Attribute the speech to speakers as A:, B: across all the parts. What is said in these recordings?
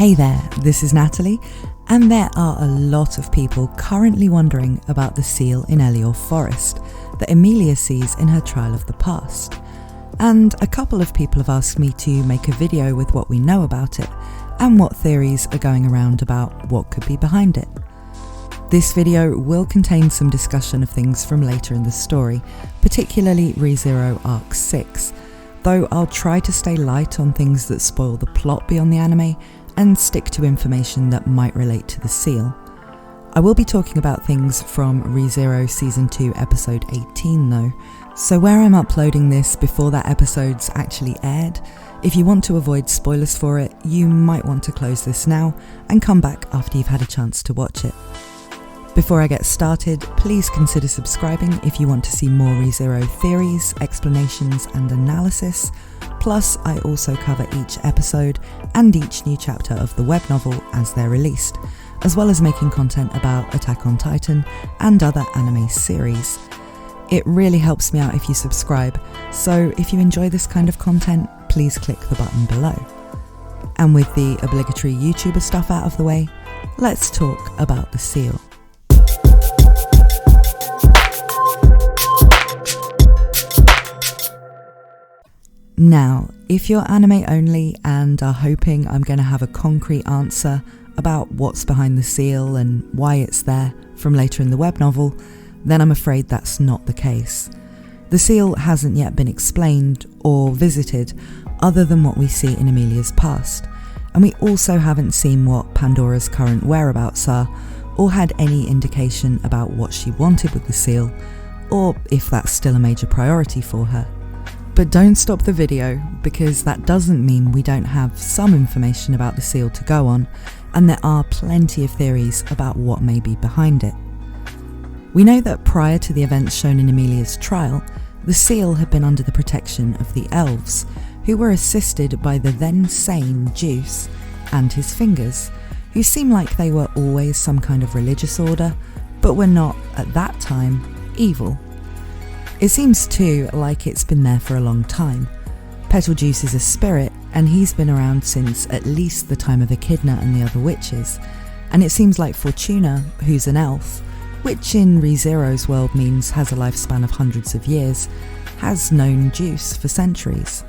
A: Hey there, this is Natalie, and there are a lot of people currently wondering about the seal in Elior Forest that Emilia sees in her trial of the past. And a couple of people have asked me to make a video with what we know about it and what theories are going around about what could be behind it. This video will contain some discussion of things from later in the story, particularly ReZero Arc 6, though I'll try to stay light on things that spoil the plot beyond the anime and stick to information that might relate to the seal. I will be talking about things from ReZero Season 2 Episode 18 though, so where I'm uploading this before that episode's actually aired, if you want to avoid spoilers for it, you might want to close this now and come back after you've had a chance to watch it. Before I get started, please consider subscribing if you want to see more ReZero theories, explanations and analysis. Plus, I also cover each episode and each new chapter of the web novel as they're released, as well as making content about Attack on Titan and other anime series. It really helps me out if you subscribe, so if you enjoy this kind of content, please click the button below. And with the obligatory YouTuber stuff out of the way, let's talk about the seal. Now, if you're anime only and are hoping I'm going to have a concrete answer about what's behind the seal and why it's there from later in the web novel, then I'm afraid that's not the case. The seal hasn't yet been explained or visited other than what we see in Emilia's past, and we also haven't seen what Pandora's current whereabouts are or had any indication about what she wanted with the seal, or if that's still a major priority for her. But don't stop the video, because that doesn't mean we don't have some information about the seal to go on, and there are plenty of theories about what may be behind it. We know that prior to the events shown in Emilia's trial, the seal had been under the protection of the elves, who were assisted by the then sane Geuse and his fingers, who seemed like they were always some kind of religious order, but were not, at that time, evil. It seems too like it's been there for a long time. Betelgeuse is a spirit, and he's been around since at least the time of Echidna and the other witches, and it seems like Fortuna, who's an elf, which in ReZero's world means has a lifespan of hundreds of years, has known Geuse for centuries.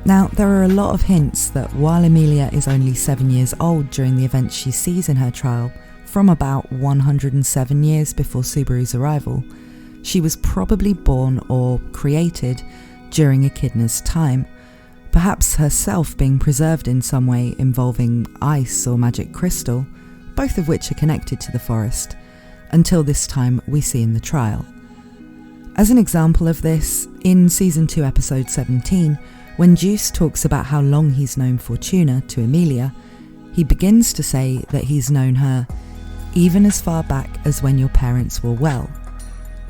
A: Now, there are a lot of hints that while Emilia is only 7 years old during the events she sees in her trial, from about 107 years before Subaru's arrival, she was probably born or created during Echidna's time, perhaps herself being preserved in some way involving ice or magic crystal, both of which are connected to the forest, until this time we see in the trial. As an example of this, in Season 2 Episode 17, when Geuse talks about how long he's known Fortuna to Emilia, he begins to say that he's known her even as far back as when your parents were well.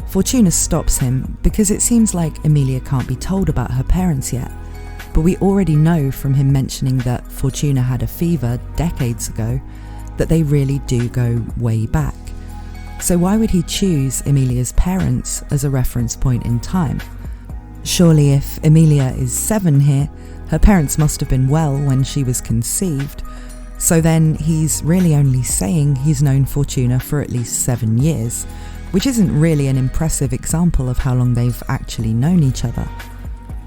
A: Fortuna stops him because it seems like Emilia can't be told about her parents yet, but we already know from him mentioning that Fortuna had a fever decades ago that they really do go way back. So why would he choose Emilia's parents as a reference point in time? Surely if Emilia is 7 here, her parents must have been well when she was conceived, so then he's really only saying he's known Fortuna for at least 7 years, which isn't really an impressive example of how long they've actually known each other.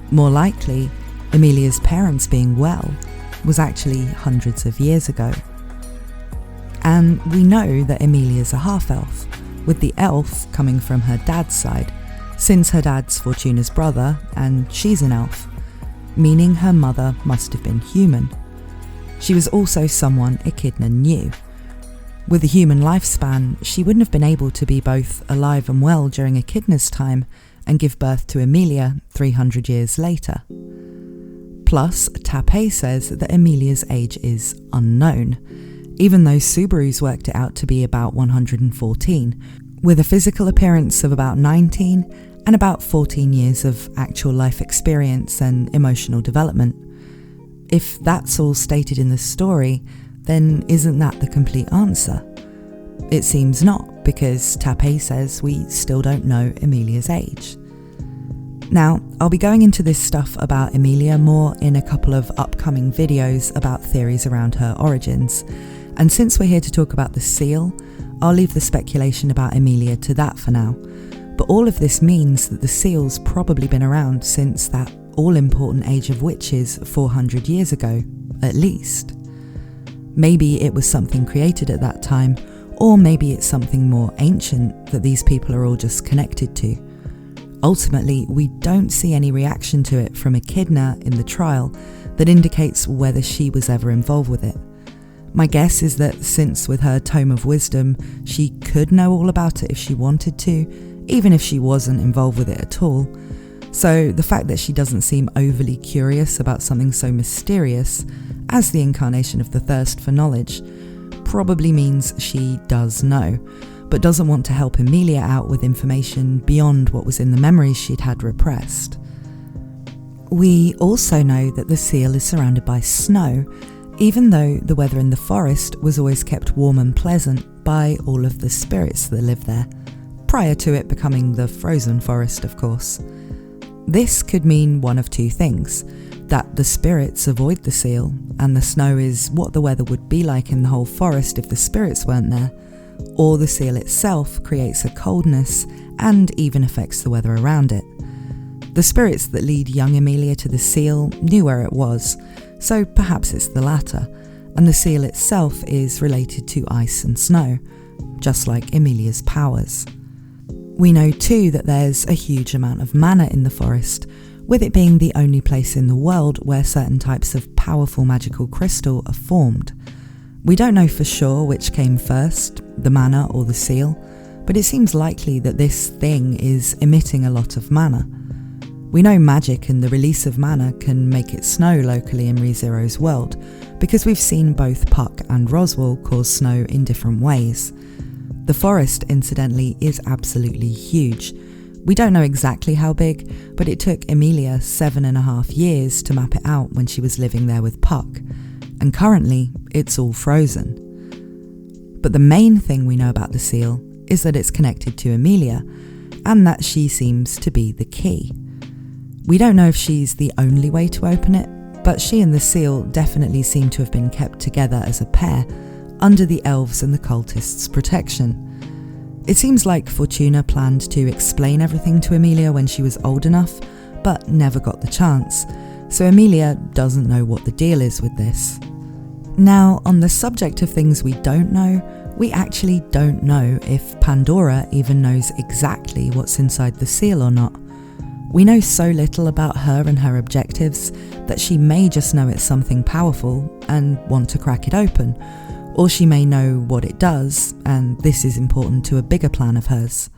A: More likely, Emilia's parents being well was actually hundreds of years ago. And we know that Emilia's a half-elf, with the elf coming from her dad's side, since her dad's Fortuna's brother and she's an elf, meaning her mother must have been human. She was also someone Echidna knew. With a human lifespan, she wouldn't have been able to be both alive and well during Echidna's time and give birth to Emilia 300 years later. Plus, Tappei says that Emilia's age is unknown, even though Subaru's worked it out to be about 114, with a physical appearance of about 19 and about 14 years of actual life experience and emotional development. If that's all stated in the story, then isn't that the complete answer? It seems not, because Tappei says we still don't know Emilia's age. Now, I'll be going into this stuff about Emilia more in a couple of upcoming videos about theories around her origins, and since we're here to talk about the seal, I'll leave the speculation about Emilia to that for now. But all of this means that the seal's probably been around since that all-important age of witches 400 years ago, at least. Maybe it was something created at that time, or maybe it's something more ancient that these people are all just connected to. Ultimately, we don't see any reaction to it from Echidna in the trial that indicates whether she was ever involved with it. My guess is that since with her Tome of Wisdom, she could know all about it if she wanted to, even if she wasn't involved with it at all. So the fact that she doesn't seem overly curious about something so mysterious as the incarnation of the thirst for knowledge probably means she does know, but doesn't want to help Emilia out with information beyond what was in the memories she'd had repressed. We also know that the seal is surrounded by snow, even though the weather in the forest was always kept warm and pleasant by all of the spirits that live there, prior to it becoming the frozen forest, of course. This could mean one of two things: that the spirits avoid the seal, and the snow is what the weather would be like in the whole forest if the spirits weren't there, or the seal itself creates a coldness and even affects the weather around it. The spirits that lead young Emilia to the seal knew where it was, so perhaps it's the latter, and the seal itself is related to ice and snow, just like Emilia's powers. We know too that there's a huge amount of mana in the forest, with it being the only place in the world where certain types of powerful magical crystal are formed. We don't know for sure which came first, the mana or the seal, but it seems likely that this thing is emitting a lot of mana. We know magic and the release of mana can make it snow locally in ReZero's world, because we've seen both Puck and Roswell cause snow in different ways. The forest, incidentally, is absolutely huge. We don't know exactly how big, but it took Emilia 7.5 years to map it out when she was living there with Puck, and currently it's all frozen. But the main thing we know about the seal is that it's connected to Emilia, and that she seems to be the key. We don't know if she's the only way to open it, but she and the seal definitely seem to have been kept together as a pair, under the elves and the cultists' protection. It seems like Fortuna planned to explain everything to Emilia when she was old enough, but never got the chance, so Emilia doesn't know what the deal is with this. Now, on the subject of things we don't know, we actually don't know if Pandora even knows exactly what's inside the seal or not. We know so little about her and her objectives that she may just know it's something powerful and want to crack it open, or she may know what it does, and this is important to a bigger plan of hers.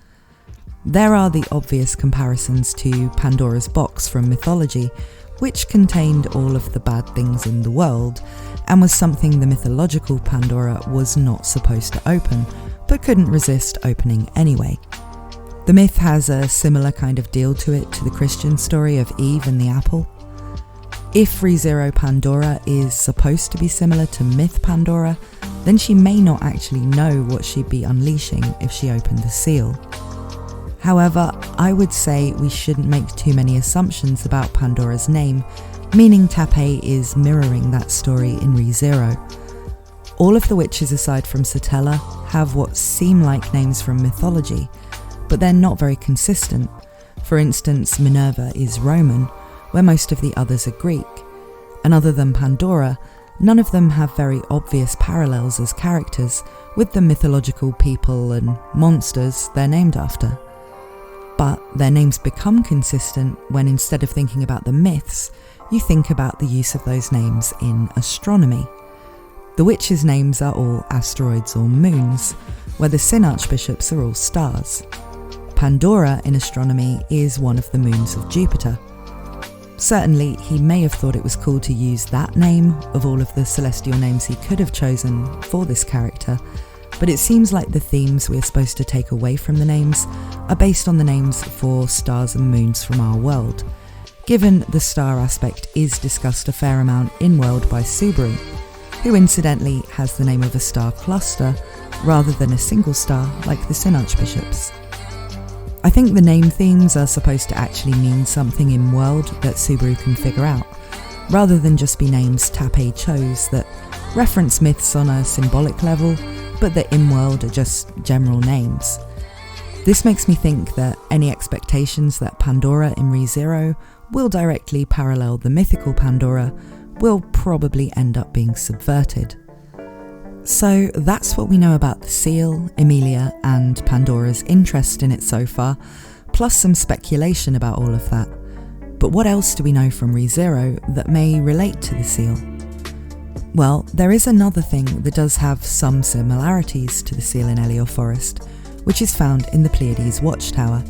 A: There are the obvious comparisons to Pandora's box from mythology, which contained all of the bad things in the world, and was something the mythological Pandora was not supposed to open, but couldn't resist opening anyway. The myth has a similar kind of deal to it to the Christian story of Eve and the apple. If ReZero Pandora is supposed to be similar to myth Pandora, then she may not actually know what she'd be unleashing if she opened the seal. However, I would say we shouldn't make too many assumptions about Pandora's name, meaning Tape is mirroring that story in ReZero. All of the witches aside from Satella have what seem like names from mythology, but they're not very consistent. For instance, Minerva is Roman, where most of the others are Greek, and other than Pandora, none of them have very obvious parallels as characters with the mythological people and monsters they're named after. But their names become consistent when instead of thinking about the myths, you think about the use of those names in astronomy. The witches' names are all asteroids or moons, where the Sin Archbishops are all stars. Pandora in astronomy is one of the moons of Jupiter. Certainly, he may have thought it was cool to use that name of all of the celestial names he could have chosen for this character, but it seems like the themes we're supposed to take away from the names are based on the names for stars and moons from our world, given the star aspect is discussed a fair amount in World by Subaru, who incidentally has the name of a star cluster rather than a single star like the Sin Archbishops. I think the name themes are supposed to actually mean something in world that Subaru can figure out, rather than just be names Tappei chose that reference myths on a symbolic level, but that in world are just general names. This makes me think that any expectations that Pandora in ReZero will directly parallel the mythical Pandora will probably end up being subverted. So that's what we know about the seal, Emilia, and Pandora's interest in it so far, plus some speculation about all of that. But what else do we know from ReZero that may relate to the seal? Well, there is another thing that does have some similarities to the seal in Elior Forest, which is found in the Pleiades watchtower,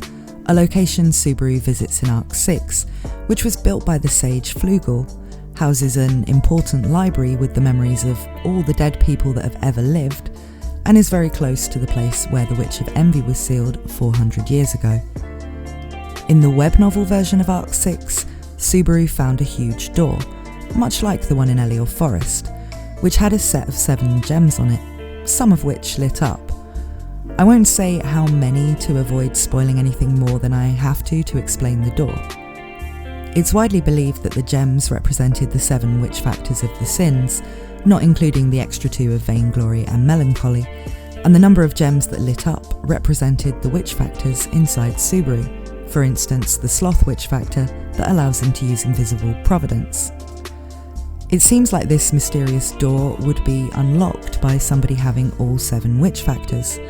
A: a location Subaru visits in Arc 6, which was built by the sage Flugel, houses an important library with the memories of all the dead people that have ever lived, and is very close to the place where the Witch of Envy was sealed 400 years ago. In the web novel version of Arc 6, Subaru found a huge door, much like the one in Elior Forest, which had a set of 7 gems on it, some of which lit up. I won't say how many to avoid spoiling anything more than I have to explain the door. It's widely believed that the gems represented the 7 witch factors of the sins, not including the extra 2 of vainglory and melancholy, and the number of gems that lit up represented the witch factors inside Subaru, for instance the sloth witch factor that allows him to use invisible providence. It seems like this mysterious door would be unlocked by somebody having all 7 witch factors.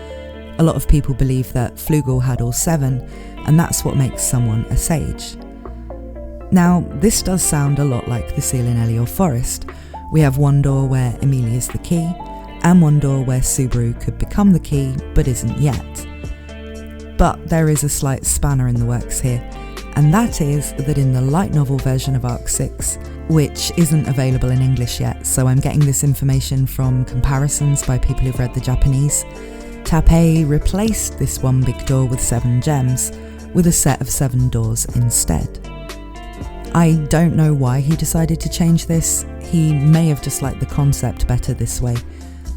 A: A lot of people believe that Flugel had all 7, and that's what makes someone a sage. Now, this does sound a lot like the seal in Elior Forest. We have one door where Emilia is the key, and one door where Subaru could become the key, but isn't yet. But there is a slight spanner in the works here, and that is that in the light novel version of Arc 6, which isn't available in English yet, so I'm getting this information from comparisons by people who've read the Japanese, Tappei replaced this one big door with 7 gems, with a set of 7 doors instead. I don't know why he decided to change this. He may have just liked the concept better this way,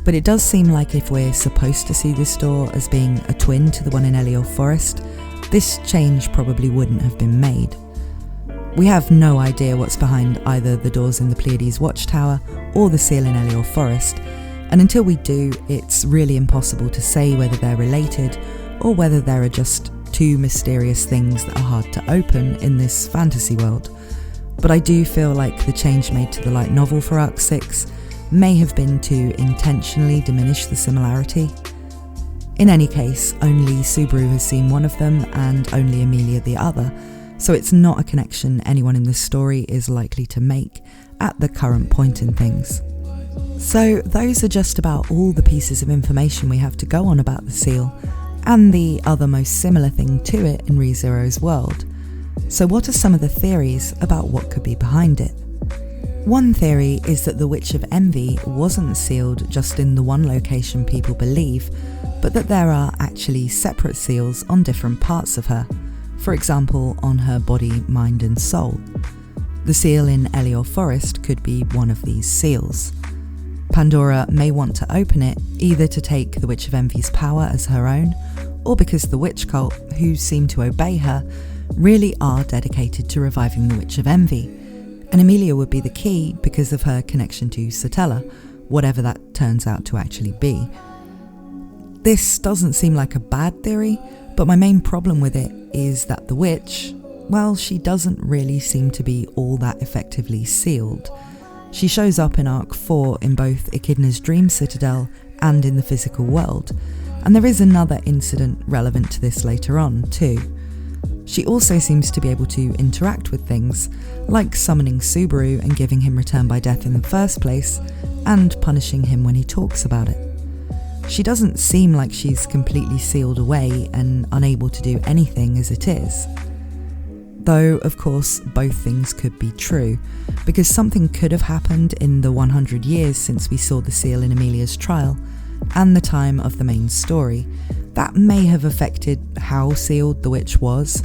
A: but it does seem like if we're supposed to see this door as being a twin to the one in Elior Forest, this change probably wouldn't have been made. We have no idea what's behind either the doors in the Pleiades watchtower or the seal in Elior Forest, and until we do, it's really impossible to say whether they're related or whether there are just 2 mysterious things that are hard to open in this fantasy world. But I do feel like the change made to the light novel for Arc 6 may have been to intentionally diminish the similarity. In any case, only Subaru has seen one of them and only Emilia the other, so it's not a connection anyone in the story is likely to make at the current point in things. So those are just about all the pieces of information we have to go on about the seal, and the other most similar thing to it in ReZero's world. So what are some of the theories about what could be behind it? One theory is that the Witch of Envy wasn't sealed just in the one location people believe, but that there are actually separate seals on different parts of her, for example on her body, mind and soul. The seal in Elior Forest could be one of these seals. Pandora may want to open it either to take the Witch of Envy's power as her own, or because the witch cult, who seem to obey her, really are dedicated to reviving the Witch of Envy, and Emilia would be the key because of her connection to Satella, whatever that turns out to actually be. This doesn't seem like a bad theory, but my main problem with it is that the witch, well, she doesn't really seem to be all that effectively sealed. She shows up in Arc 4 in both Echidna's dream citadel and in the physical world, and there is another incident relevant to this later on too. She also seems to be able to interact with things, like summoning Subaru and giving him return by death in the first place, and punishing him when he talks about it. She doesn't seem like she's completely sealed away and unable to do anything as it is. Though, of course, both things could be true, because something could have happened in the 100 years since we saw the seal in Emilia's trial, and the time of the main story, that may have affected how sealed the witch was.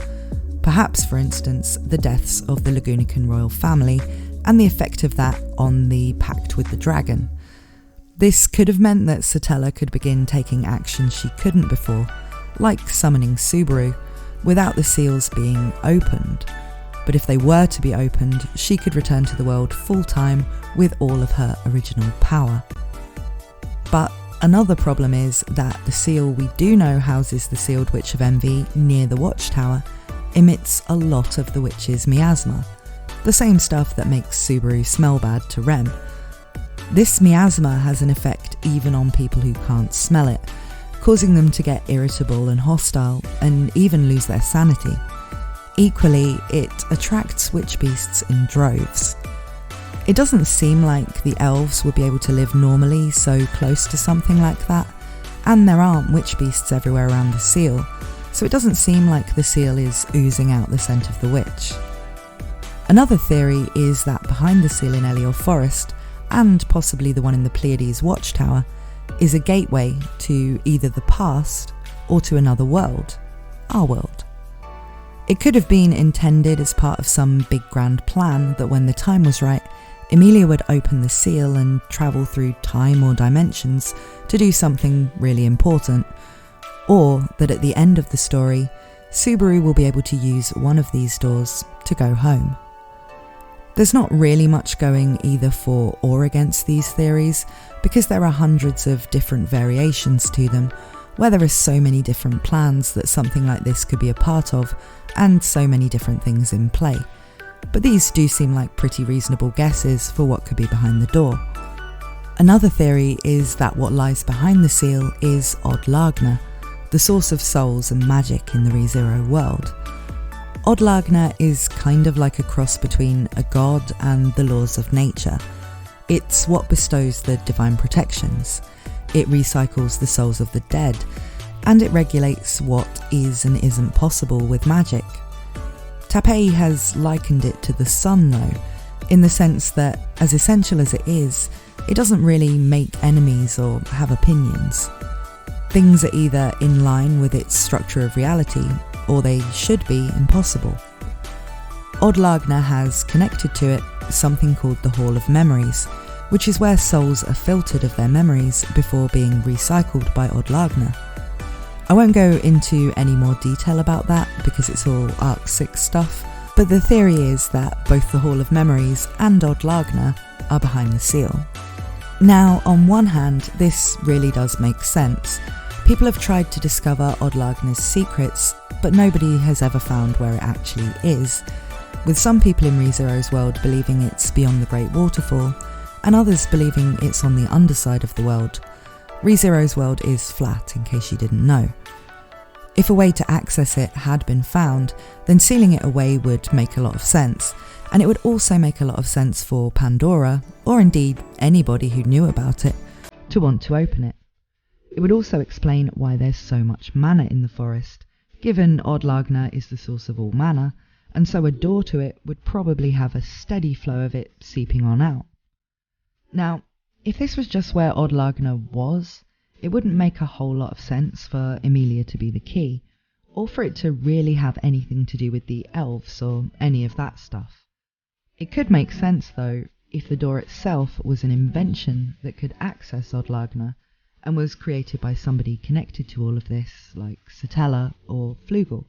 A: Perhaps, for instance, the deaths of the Lagunican royal family and the effect of that on the pact with the dragon. This could have meant that Satella could begin taking action she couldn't before, like summoning Subaru, without the seals being opened. But if they were to be opened, she could return to the world full-time with all of her original power. But another problem is that the seal we do know houses the sealed Witch of Envy near the watchtower emits a lot of the witch's miasma, the same stuff that makes Subaru smell bad to Rem. This miasma has an effect even on people who can't smell it, causing them to get irritable and hostile and even lose their sanity. Equally, it attracts witch beasts in droves. It doesn't seem like the elves would be able to live normally so close to something like that, and there aren't witch beasts everywhere around the seal, so it doesn't seem like the seal is oozing out the scent of the witch. Another theory is that behind the seal in Elior Forest, and possibly the one in the Pleiades watchtower, is a gateway to either the past or to another world, our world. It could have been intended as part of some big grand plan that when the time was right, Emilia would open the seal and travel through time or dimensions to do something really important, or that at the end of the story, Subaru will be able to use one of these doors to go home. There's not really much going either for or against these theories, because there are hundreds of different variations to them, where there are so many different plans that something like this could be a part of, and so many different things in play. But these do seem like pretty reasonable guesses for what could be behind the door. Another theory is that what lies behind the seal is Odd Lagna, the source of souls and magic in the ReZero world. Odd Lagna is kind of like a cross between a god and the laws of nature. It's what bestows the divine protections. It recycles the souls of the dead, and it regulates what is and isn't possible with magic. Tapei has likened it to the sun though, in the sense that, as essential as it is, it doesn't really make enemies or have opinions. Things are either in line with its structure of reality, or they should be impossible. Odd Lagna has connected to it something called the Hall of Memories, which is where souls are filtered of their memories before being recycled by Odd Lagna. I won't go into any more detail about that because it's all Arc 6 stuff, but the theory is that both the Hall of Memories and Odd Lagna are behind the seal. Now, on one hand, this really does make sense. People have tried to discover Odd Lagna's secrets, but nobody has ever found where it actually is, with some people in ReZero's world believing it's beyond the Great Waterfall, and others believing it's on the underside of the world. ReZero's world is flat, in case you didn't know. If a way to access it had been found, then sealing it away would make a lot of sense, and it would also make a lot of sense for Pandora, or indeed anybody who knew about it, to want to open it. It would also explain why there's so much mana in the forest, given Odd Lagna is the source of all mana, and so a door to it would probably have a steady flow of it seeping on out. Now, if this was just where Odd Lagna was, it wouldn't make a whole lot of sense for Emilia to be the key, or for it to really have anything to do with the elves or any of that stuff. It could make sense though if the door itself was an invention that could access Odd Lagna and was created by somebody connected to all of this, like Satella or Flugel.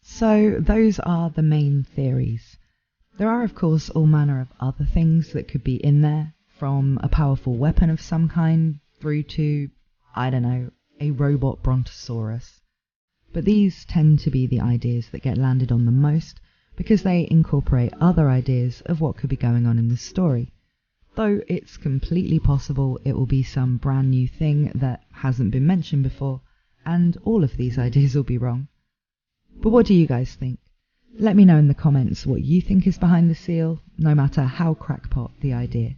A: So those are the main theories. There are of course all manner of other things that could be in there, from a powerful weapon of some kind through to, I don't know, a robot brontosaurus. But these tend to be the ideas that get landed on the most because they incorporate other ideas of what could be going on in the story. Though it's completely possible it will be some brand new thing that hasn't been mentioned before, and all of these ideas will be wrong. But what do you guys think? Let me know in the comments what you think is behind the seal, no matter how crackpot the idea.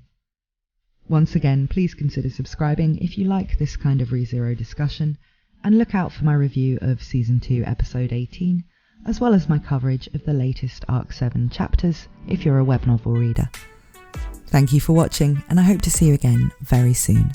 A: Once again, please consider subscribing if you like this kind of ReZero discussion, and look out for my review of Season 2 Episode 18, as well as my coverage of the latest Arc 7 chapters if you're a web novel reader. Thank you for watching, and I hope to see you again very soon.